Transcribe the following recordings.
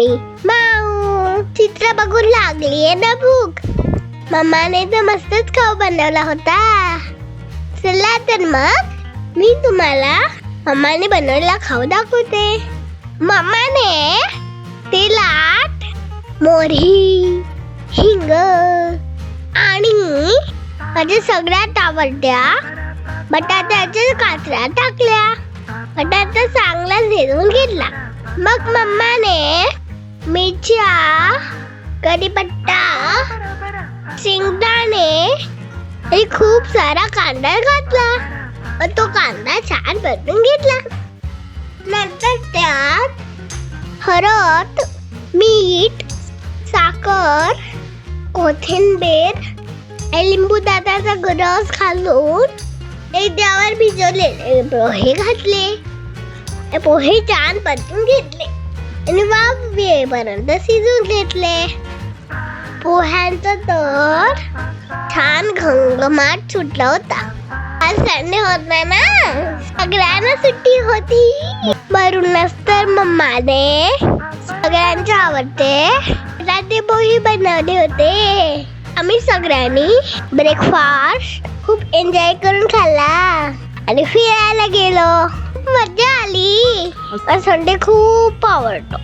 मी माऊ. चित्र बघून लागलीये ना भूक. मम्माने तर मस्तच खाऊ बनवला होता. चला तर मग मी तुम्हाला मम्माने बनवलेला खाऊ दाखवते. मम्माने तेलात मोहरी, हिंग आणि माझ्या सगळ्यात आवडत्या बटाट्याच्या काचऱ्या टाकल्या. बटाटा चांगला शिजवून घेतला. मग मम्माने मिरच्या, कढीपत्ता, शेंगदाणे आणि खूप सारा कांदा घातला. तो कांदा छान परतून घेतला. नंतर त्यात हळद, मीठ, साखर, कोथिंबीर आणि लिंबू दाताचा रस घालून त्यावर भिजवलेले पोहे घातले. पोहे छान परतून घेतले आणि वाफ येईपर्यंत शिजवून घेतले. पोह्यांचा तर छान घमघमाट सुटला होता. आज संडे होता ना, सगळ्यांना सुट्टी होती. वरूनच तर मम्माने सगळ्यांचे आवडते बटाटे पोहे बनवले होते. आम्ही सगळ्यांनी ब्रेकफास्ट खूप एन्जॉय करून खाल्ला आणि फिरायला गेलो. मजा आली. संडे खूप आवडतो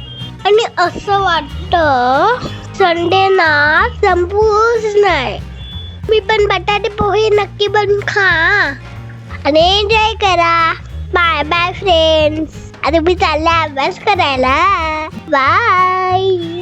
आणि असं वाटतं संडे ना संपूच नाही. मी पण बटाटे पोहे नक्की बनवून खा आणि एन्जॉय करा. Bye bye friends. आता मी चालले अभ्यास करायला. बाय.